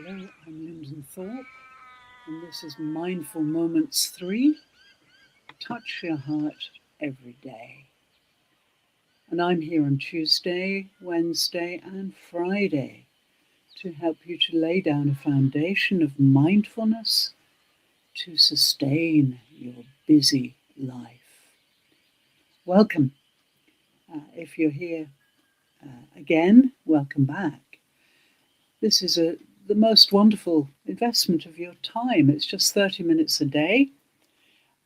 Hello, I'm Lyndon Thorpe, and this is Mindful Moments 3 Touch Your Heart Every Day. And I'm here on Tuesday, Wednesday, and Friday to help you to lay down a foundation of mindfulness to sustain your busy life. Welcome. If you're here again, welcome back. This is the most wonderful investment of your time. It's just 30 minutes a day,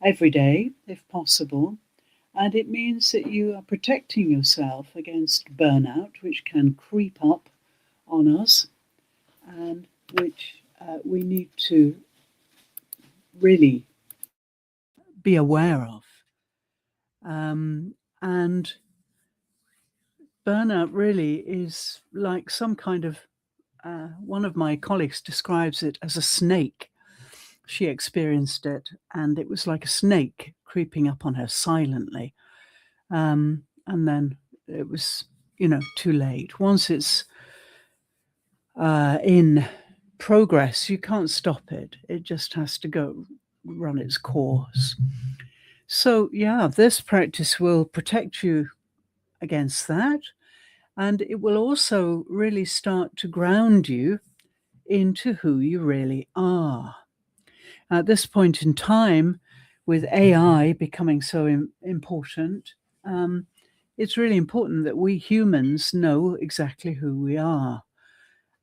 every day, if possible. And it means that you are protecting yourself against burnout, which can creep up on us and which we need to really be aware of. And burnout really is like some kind of, one of my colleagues describes it as a snake. She experienced it, and it was like a snake creeping up on her silently. And then it was, too late. Once it's in progress, you can't stop it. It just has to go run its course. So, this practice will protect you against that. And it will also really start to ground you into who you really are. At this point in time, with AI becoming so important, it's really important that we humans know exactly who we are.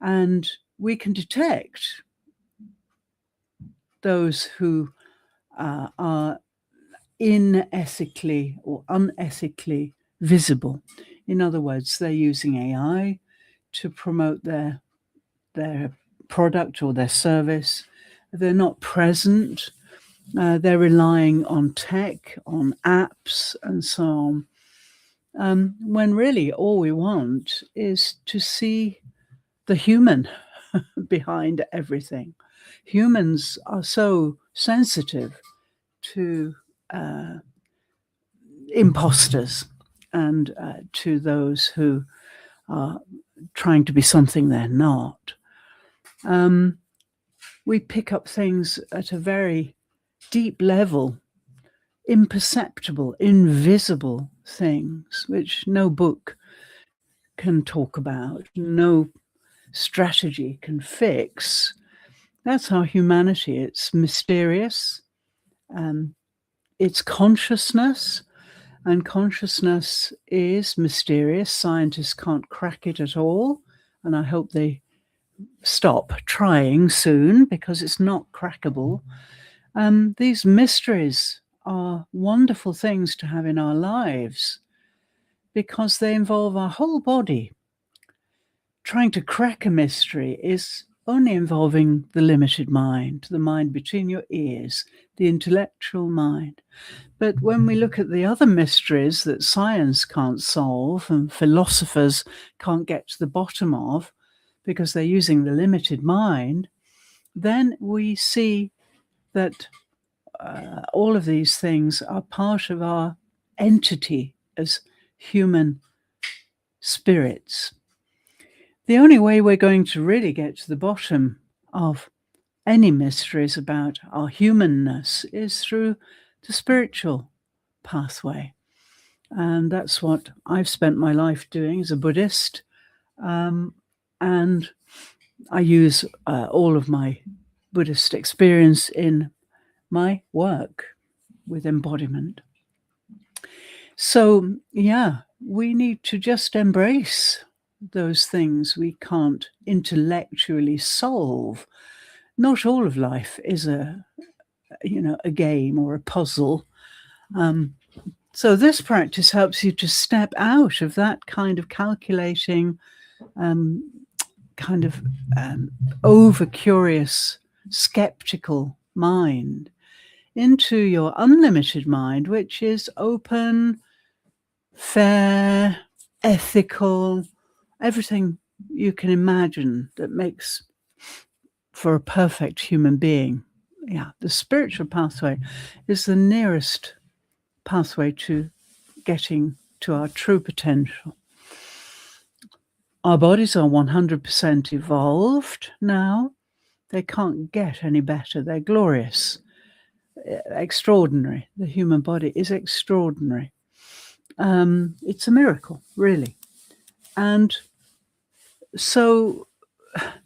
And we can detect those who are inethically or unethically visible. In other words, they're using AI to promote their product or their service. They're not present. They're relying on tech, on apps, and so on. When really all we want is to see the human behind everything. Humans are so sensitive to imposters and to those who are trying to be something they're not. We pick up things at a very deep level, imperceptible, invisible things, which no book can talk about, no strategy can fix. That's our humanity. It's mysterious. It's consciousness, and consciousness is mysterious. Scientists can't crack it at all, and I hope they stop trying soon because it's not crackable. These mysteries are wonderful things to have in our lives because they involve our whole body. Trying to crack a mystery is only involving the limited mind, the mind between your ears, the intellectual mind. But when we look at the other mysteries that science can't solve and philosophers can't get to the bottom of because they're using the limited mind, then we see that all of these things are part of our entity as human spirits. The only way we're going to really get to the bottom of any mysteries about our humanness is through the spiritual pathway. And that's what I've spent my life doing as a Buddhist. And I use all of my Buddhist experience in my work with embodiment. So, we need to just embrace those things we can't intellectually solve. Not all of life is a game or a puzzle. So this practice helps you to step out of that kind of calculating, over-curious, skeptical mind into your unlimited mind, which is open, fair, ethical, everything you can imagine that makes for a perfect human being. The spiritual pathway is the nearest pathway to getting to our true potential. Our bodies are 100% evolved now. They can't get any better. They're glorious, extraordinary. The human body is extraordinary. It's a miracle, really. And so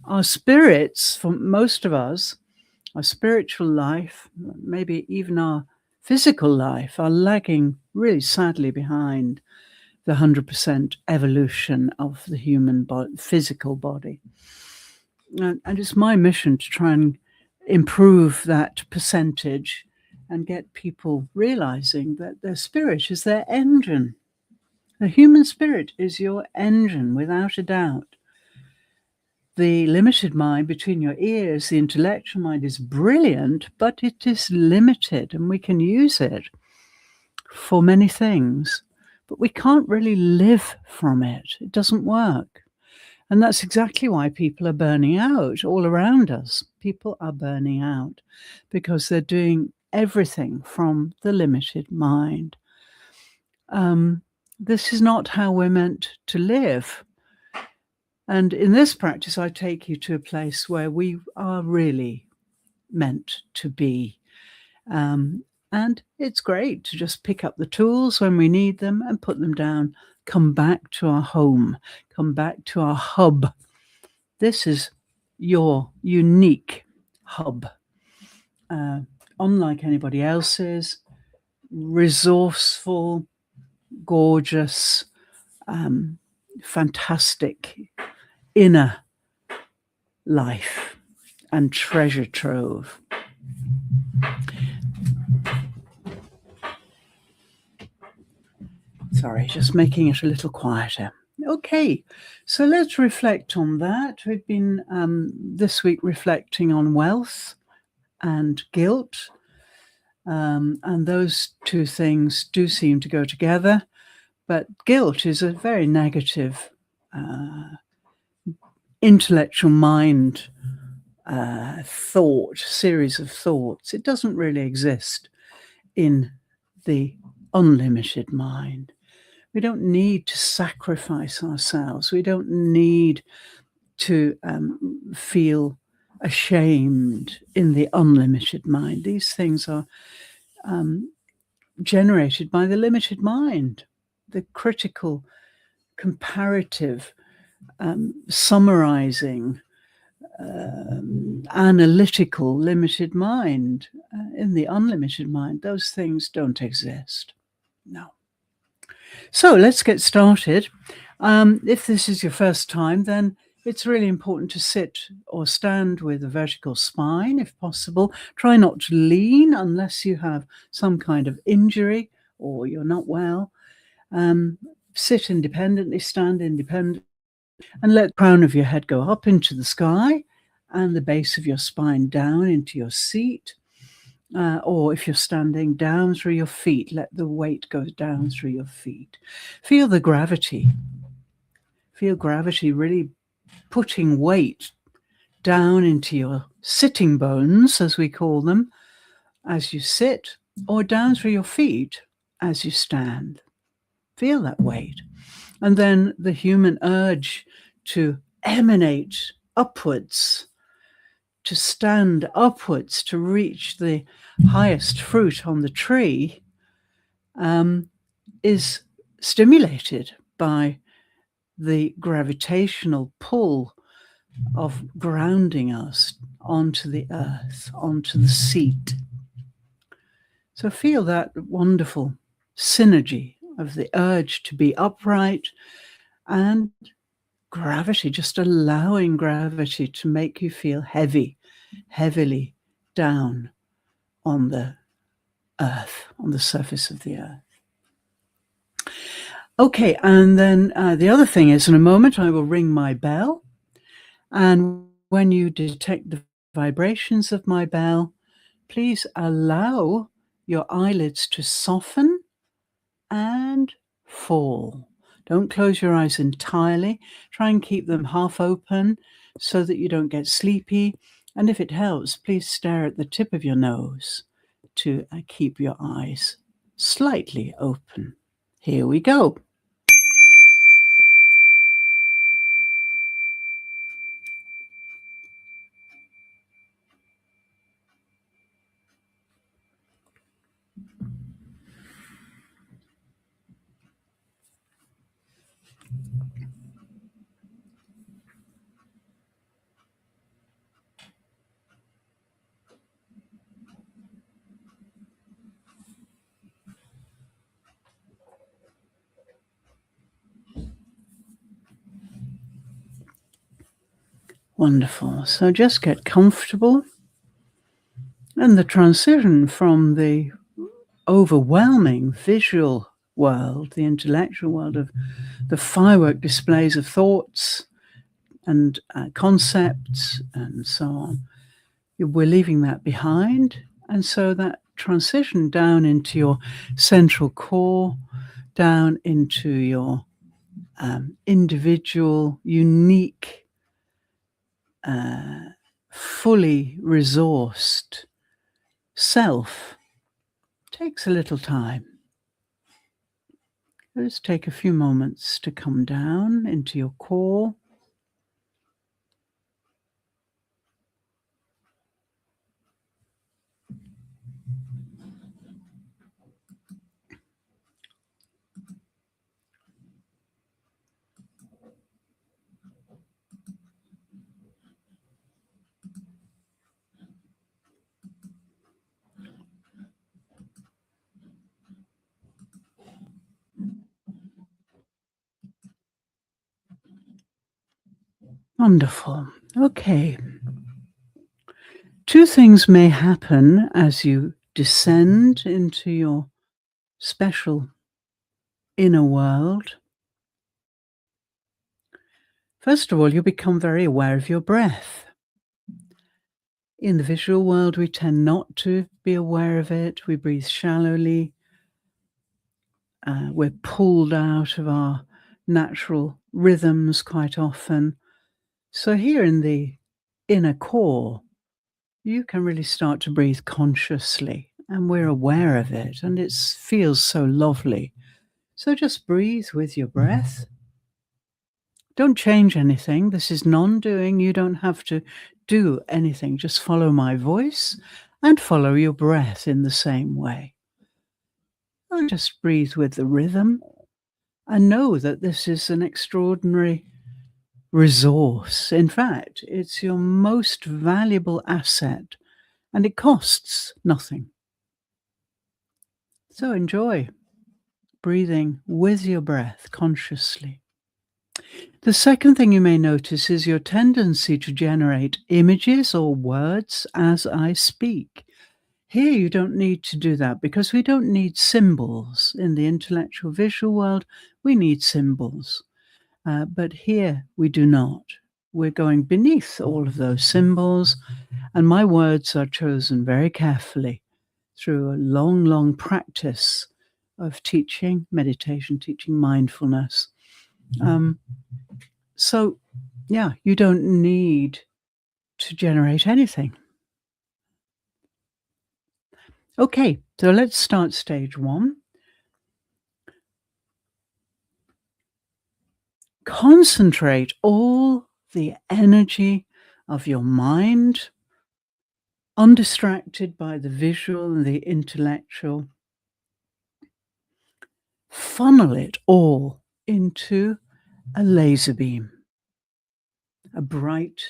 our spirits, for most of us, our spiritual life, maybe even our physical life, are lagging really sadly behind the 100% evolution of the human physical body. And it's my mission to try and improve that percentage and get people realizing that their spirit is their engine. The human spirit is your engine, without a doubt. The limited mind between your ears, the intellectual mind, is brilliant, but it is limited, and we can use it for many things, but we can't really live from it. It doesn't work. And that's exactly why people are burning out all around us. People are burning out because they're doing everything from the limited mind. This is not how we're meant to live. And in this practice, I take you to a place where we are really meant to be. And it's great to just pick up the tools when we need them and put them down, come back to our home, come back to our hub. This is your unique hub, unlike anybody else's, resourceful, gorgeous, fantastic inner life and treasure trove. Sorry, just making it a little quieter. Okay, so let's reflect on that. We've been this week reflecting on wealth and guilt, and those two things do seem to go together, but guilt is a very negative intellectual mind series of thoughts. It doesn't really exist in the unlimited mind. We don't need to sacrifice ourselves. We don't need to feel ashamed in the unlimited mind. These things are generated by the limited mind, the critical, comparative, summarizing, analytical limited mind. In the unlimited mind, those things don't exist. No. So let's get started. If this is your first time, then it's really important to sit or stand with a vertical spine, if possible. Try not to lean unless you have some kind of injury or you're not well. Sit independently, stand independently, and let the crown of your head go up into the sky and the base of your spine down into your seat. Or if you're standing, down through your feet, let the weight go down through your feet. Feel the gravity. Feel gravity really putting weight down into your sitting bones, as we call them, as you sit, or down through your feet as you stand. Feel that weight. And then the human urge to emanate upwards, to stand upwards, to reach the highest fruit on the tree, is stimulated by the gravitational pull of grounding us onto the earth, onto the seat. So feel that wonderful synergy of the urge to be upright and gravity, just allowing gravity to make you feel heavily down on the earth, on the surface of the earth. Okay, and then the other thing is, in a moment, I will ring my bell. And when you detect the vibrations of my bell, please allow your eyelids to soften and fall. Don't close your eyes entirely. Try and keep them half open so that you don't get sleepy. And if it helps, please stare at the tip of your nose to keep your eyes slightly open. Here we go. Wonderful. So just get comfortable. And the transition from the overwhelming visual world, the intellectual world of the firework displays of thoughts and concepts and so on, we're leaving that behind. And so that transition down into your central core, down into your individual, unique, fully resourced self takes a little time. Just take a few moments to come down into your core. Wonderful. Okay. Two things may happen as you descend into your special inner world. First of all, you become very aware of your breath. In the visual world, we tend not to be aware of it. We breathe shallowly. We're pulled out of our natural rhythms quite often. So here in the inner core, you can really start to breathe consciously, and we're aware of it, and it feels so lovely. So just breathe with your breath. Don't change anything. This is non-doing. You don't have to do anything. Just follow my voice and follow your breath in the same way. And just breathe with the rhythm and know that this is an extraordinary resource. In fact, it's your most valuable asset, and it costs nothing. So enjoy breathing with your breath consciously. The second thing you may notice is your tendency to generate images or words as I speak. Here you don't need to do that because we don't need symbols. In the intellectual visual world, we need symbols. But here we do not. We're going beneath all of those symbols, and my words are chosen very carefully through a long, long practice of teaching meditation, teaching mindfulness. So, yeah, you don't need to generate anything. Okay, so let's start stage one. Concentrate all the energy of your mind, undistracted by the visual and the intellectual. Funnel it all into a laser beam, a bright,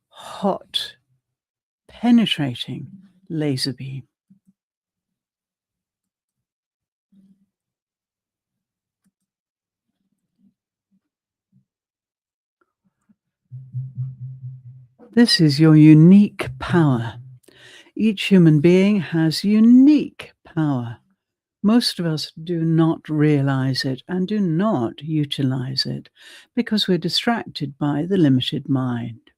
hot, penetrating laser beam. This is your unique power. Each human being has unique power. Most of us do not realize it and do not utilize it because we're distracted by the limited mind.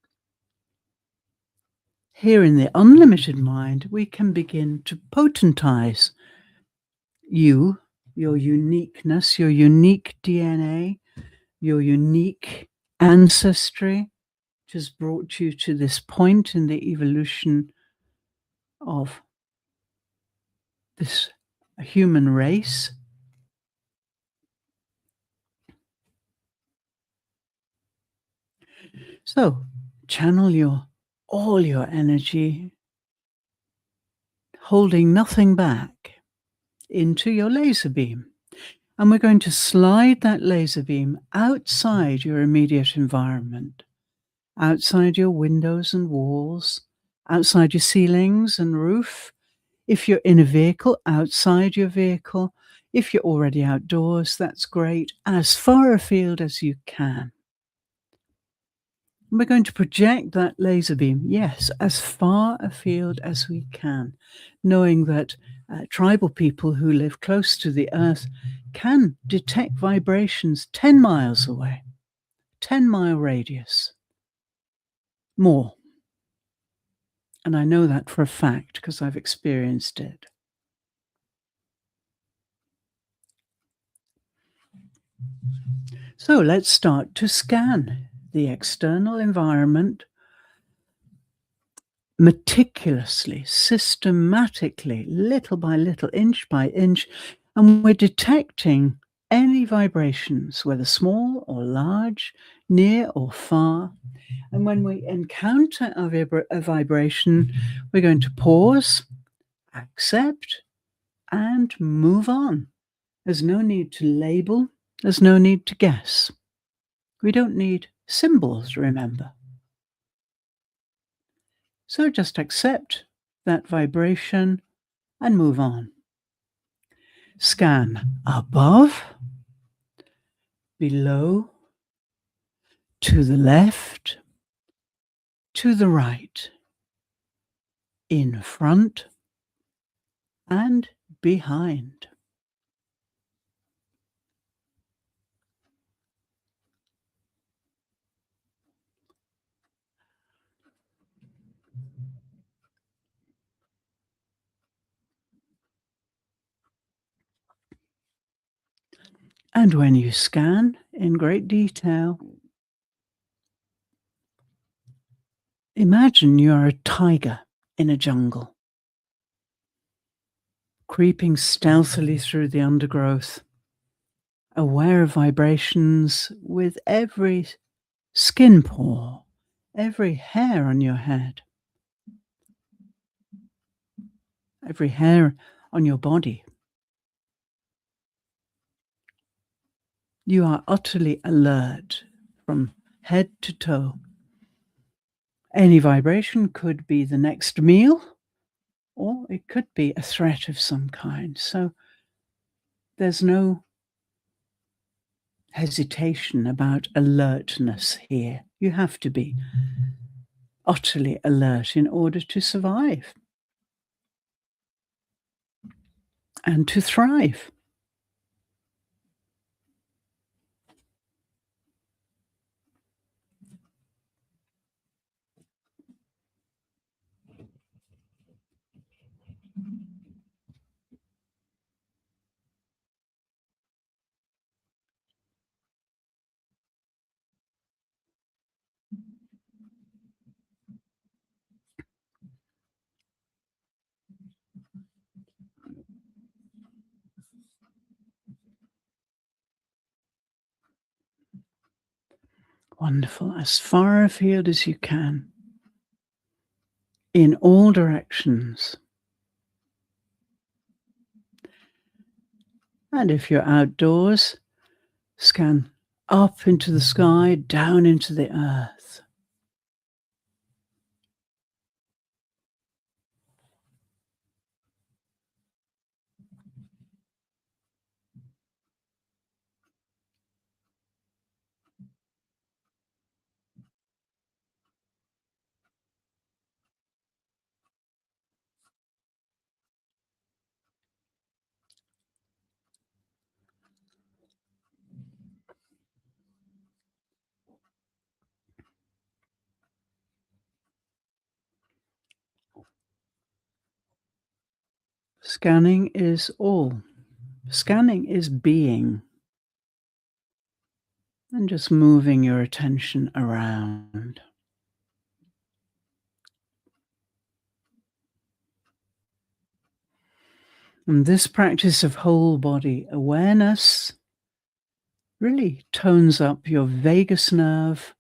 Here in the unlimited mind, we can begin to potentize you, your uniqueness, your unique DNA, your unique ancestry, which has brought you to this point in the evolution of this human race. So channel all your energy, holding nothing back, into your laser beam. And we're going to slide that laser beam outside your immediate environment, outside your windows and walls, outside your ceilings and roof. If you're in a vehicle, outside your vehicle. If you're already outdoors, that's great. As far afield as you can. We're going to project that laser beam, yes, as far afield as we can, knowing that tribal people who live close to the earth can detect vibrations 10 miles away, 10-mile radius, more. And I know that for a fact because I've experienced it. So let's start to scan the external environment meticulously, systematically, little by little, inch by inch, and we're detecting any vibrations, whether small or large, near or far. And when we encounter a vibration, we're going to pause, accept, and move on. There's no need to label, there's no need to guess. We don't need symbols, remember. So just accept that vibration and move on. Scan above, below, to the left, to the right, in front, and behind. And when you scan in great detail, imagine you're a tiger in a jungle, creeping stealthily through the undergrowth, aware of vibrations with every skin pore, every hair on your head, every hair on your body. You are utterly alert from head to toe. Any vibration could be the next meal, or it could be a threat of some kind. So there's no hesitation about alertness here. You have to be utterly alert in order to survive and to thrive. Wonderful. As far afield as you can, in all directions. And if you're outdoors, scan up into the sky, down into the earth. Scanning is all. Scanning is being. And just moving your attention around. And this practice of whole body awareness really tones up your vagus nerve,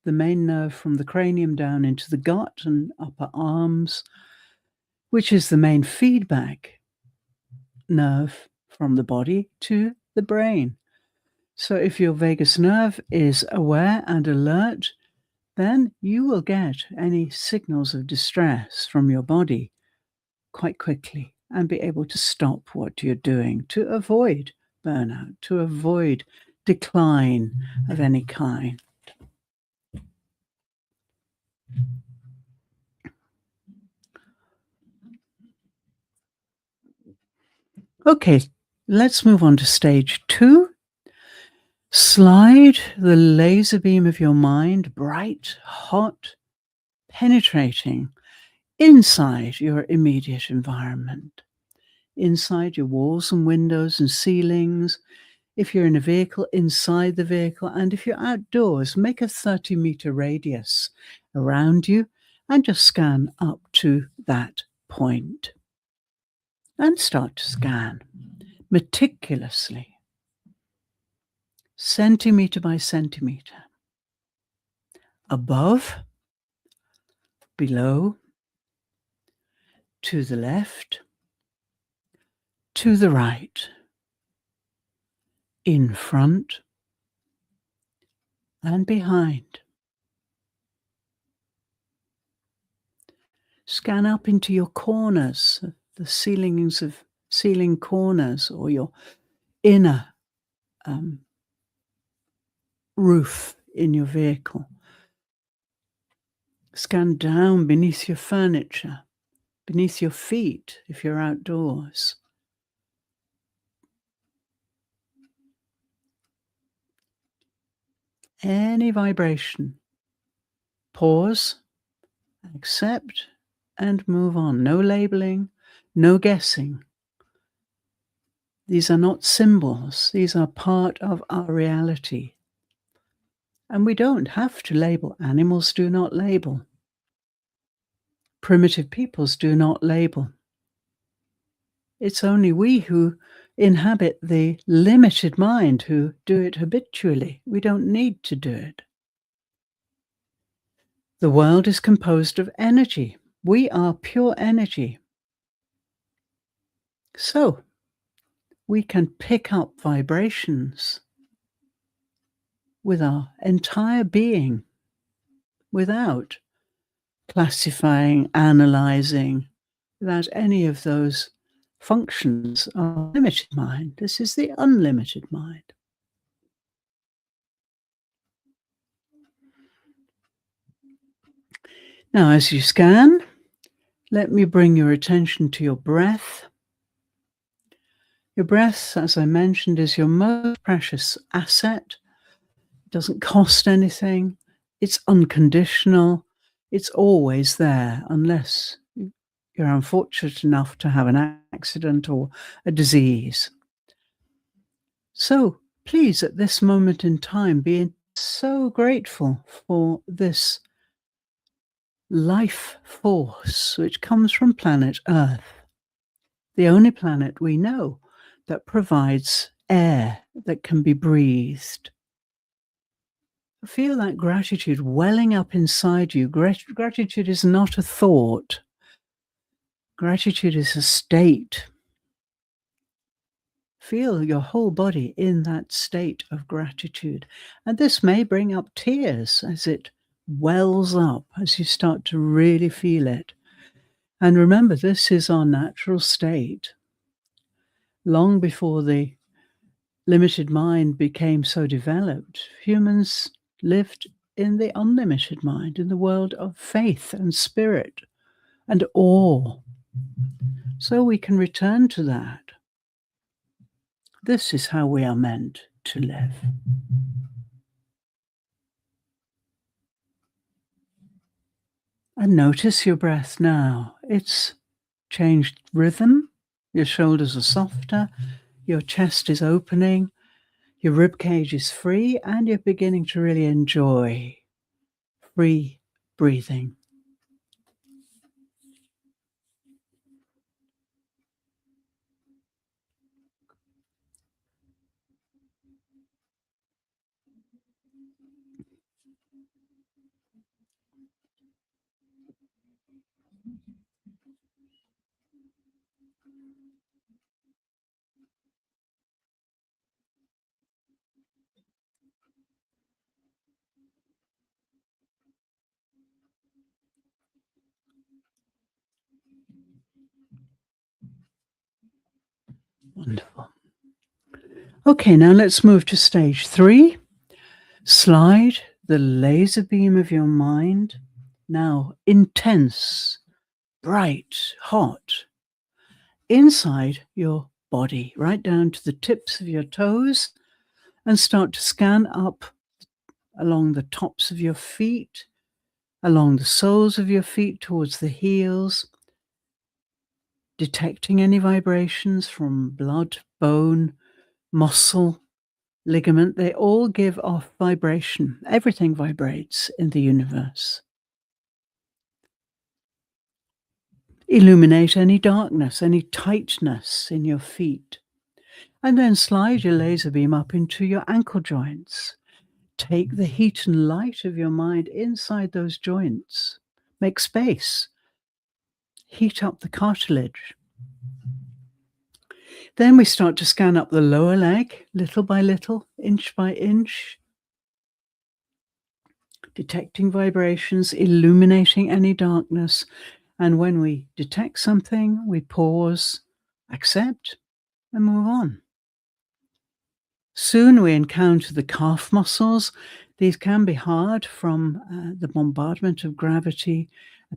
the main nerve from the cranium down into the gut and upper arms, which is the main feedback nerve from the body to the brain. So if your vagus nerve is aware and alert, then you will get any signals of distress from your body quite quickly and be able to stop what you're doing to avoid burnout, to avoid decline of any kind. Okay, let's move on to stage 2. Slide the laser beam of your mind, bright, hot, penetrating, inside your immediate environment, inside your walls and windows and ceilings. If you're in a vehicle, inside the vehicle, and if you're outdoors, make a 30-meter radius around you and just scan up to that point. And start to scan meticulously, centimeter by centimeter, above, below, to the left, to the right, in front, and behind. Scan up into your corners, the ceiling corners, or your inner roof in your vehicle. Scan down beneath your furniture, beneath your feet if you're outdoors. Any vibration. Pause, accept, and move on. No labeling, no guessing. These are not symbols. These are part of our reality. And we don't have to label. Animals do not label. Primitive peoples do not label. It's only we who inhabit the limited mind who do it habitually. We don't need to do it. The world is composed of energy. We are pure energy. So we can pick up vibrations with our entire being without classifying, analyzing, without any of those functions of limited mind. This is the unlimited mind. Now, as you scan, let me bring your attention to your breath. Your breath, as I mentioned, is your most precious asset. It doesn't cost anything. It's unconditional. It's always there unless you're unfortunate enough to have an accident or a disease. So please, at this moment in time, be so grateful for this life force which comes from planet Earth, the only planet we know that provides air that can be breathed. Feel that gratitude welling up inside you. Gratitude is not a thought. Gratitude is a state. Feel your whole body in that state of gratitude. And this may bring up tears as it wells up, as you start to really feel it. And remember, this is our natural state. Long before the limited mind became so developed, humans lived in the unlimited mind, in the world of faith and spirit and awe. So we can return to that. This is how we are meant to live. And notice your breath now. It's changed rhythm. Your shoulders are softer. Your chest is opening. Your rib cage is free, and you're beginning to really enjoy free breathing. Wonderful. Okay, now let's move to stage 3. Slide the laser beam of your mind, now intense, bright, hot, inside your body, right down to the tips of your toes, and start to scan up along the tops of your feet, along the soles of your feet towards the heels, detecting any vibrations from blood, bone, muscle, ligament. They all give off vibration. Everything vibrates in the universe. Illuminate any darkness, any tightness in your feet. And then slide your laser beam up into your ankle joints. Take the heat and light of your mind inside those joints. Make space. Heat up the cartilage. Then we start to scan up the lower leg, little by little, inch by inch, detecting vibrations, illuminating any darkness. And when we detect something, we pause, accept, and move on. Soon we encounter the calf muscles. These can be hard from the bombardment of gravity,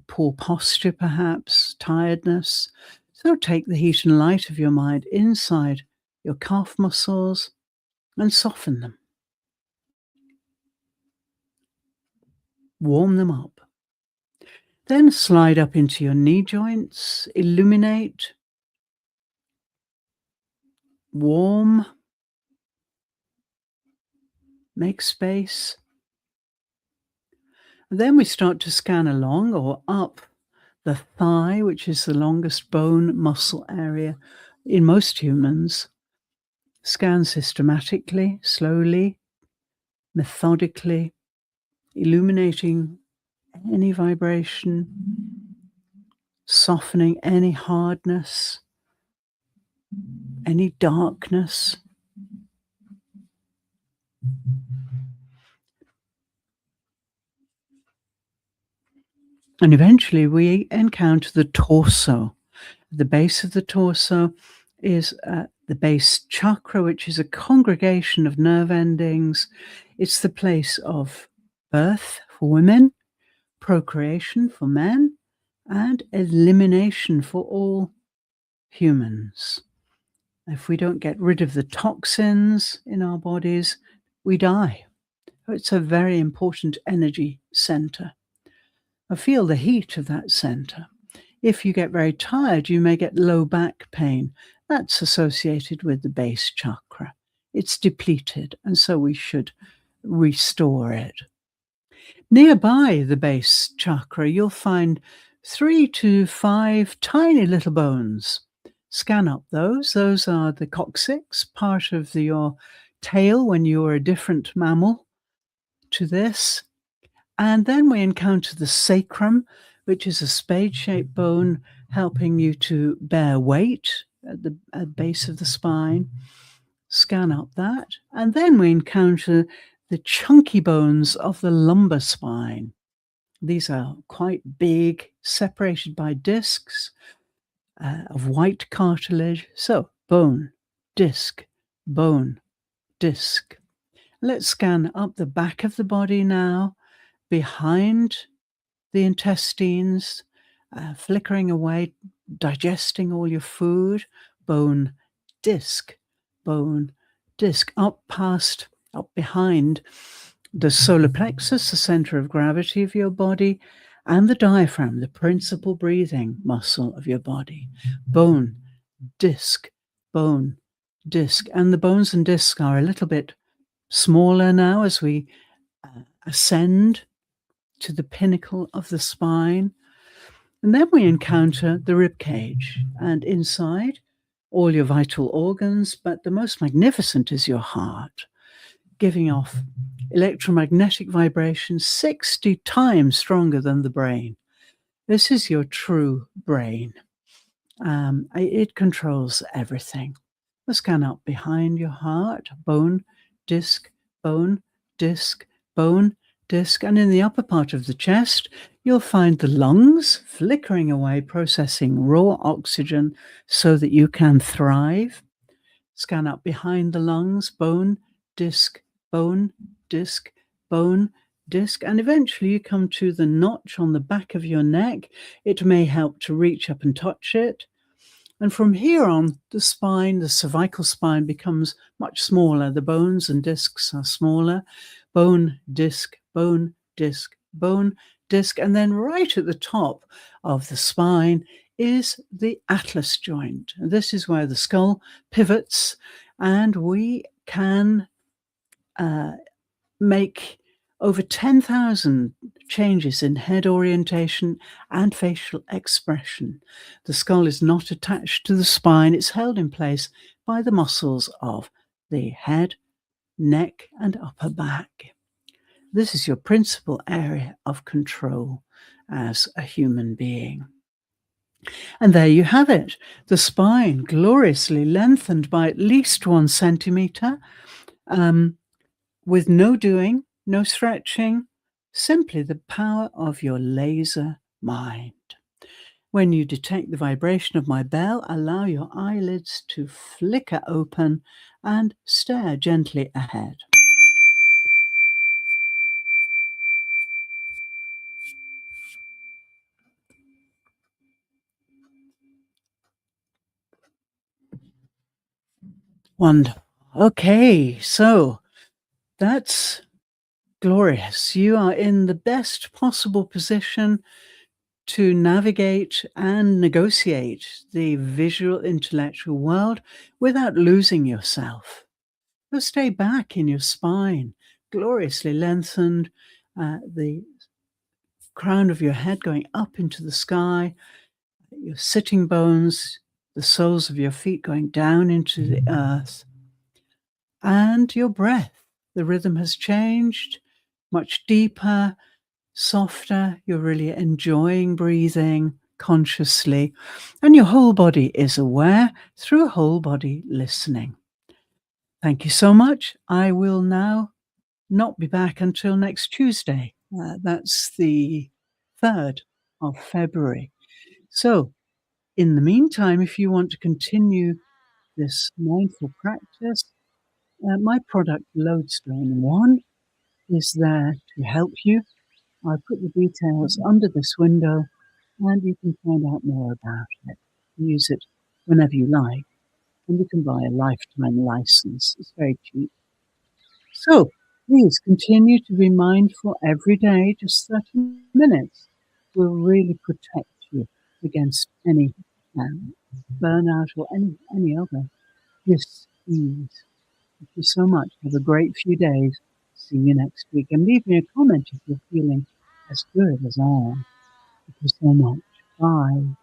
poor posture perhaps, tiredness. So take the heat and light of your mind inside your calf muscles and soften them. Warm them up. Then slide up into your knee joints, illuminate, warm, make space. Then we start to scan along or up the thigh, which is the longest bone muscle area in most humans. Scan systematically, slowly, methodically, illuminating any vibration, softening any hardness, any darkness. And eventually we encounter the torso. The base of the torso is the base chakra, which is a congregation of nerve endings. It's the place of birth for women, procreation for men, and elimination for all humans. If we don't get rid of the toxins in our bodies, we die. It's a very important energy center. I feel the heat of that center. If you get very tired, you may get low back pain. That's associated with the base chakra. It's depleted, and so we should restore it. Nearby the base chakra, you'll find 3 to 5 tiny little bones. Scan up those. Those are the coccyx, part of your tail when you're a different mammal to this. And then we encounter the sacrum, which is a spade-shaped bone helping you to bear weight at the base of the spine. Scan up that. And then we encounter the chunky bones of the lumbar spine. These are quite big, separated by discs of white cartilage. So bone, disc, bone, disc. Let's scan up the back of the body now, behind the intestines, flickering away, digesting all your food. Bone, disc, up past, up behind the solar plexus, the center of gravity of your body, and the diaphragm, the principal breathing muscle of your body. Bone, disc. And the bones and discs are a little bit smaller now as we ascend to the pinnacle of the spine. And then we encounter the rib cage, and inside all your vital organs, but the most magnificent is your heart, giving off electromagnetic vibrations 60 times stronger than the brain. This is your true brain. It controls everything. Let's scan up behind your heart, bone, disc, bone, disc, bone, disc, and in the upper part of the chest, you'll find the lungs flickering away, processing raw oxygen so that you can thrive. Scan up behind the lungs, bone, disc, bone, disc, bone, disc, and eventually you come to the notch on the back of your neck. It may help to reach up and touch it. And from here on, the spine, the cervical spine, becomes much smaller. The bones and discs are smaller. Bone, disc, bone, disc, bone, disc. And then right at the top of the spine is the atlas joint. And this is where the skull pivots, and we can make over 10,000 changes in head orientation and facial expression. The skull is not attached to the spine, it's held in place by the muscles of the head, neck, and upper back. This is your principal area of control as a human being. And there you have it, the spine gloriously lengthened by at least 1 centimeter, with no doing, no stretching, simply the power of your laser mind. When you detect the vibration of my bell, allow your eyelids to flicker open and stare gently ahead. Wonderful. Okay, so that's glorious. You are in the best possible position to navigate and negotiate the visual intellectual world without losing yourself. So stay back in your spine, gloriously lengthened, the crown of your head going up into the sky, your sitting bones, the soles of your feet going down into the earth, and your breath. The rhythm has changed, much deeper, softer. You're really enjoying breathing consciously, and your whole body is aware through whole body listening. Thank you so much. I will now not be back until next Tuesday. That's the 3rd of February. So, in the meantime, if you want to continue this mindful practice, my product Lodestone 1 is there to help you. I put the details under this window, and you can find out more about it. Use it whenever you like, and you can buy a lifetime license. It's very cheap. So please continue to be mindful every day, just 30 minutes will really protect you against any burnout or any other dis-ease. Thank you so much. Have a great few days. See you next week. And leave me a comment if you're feeling as good as I am. Thank you so much. Bye.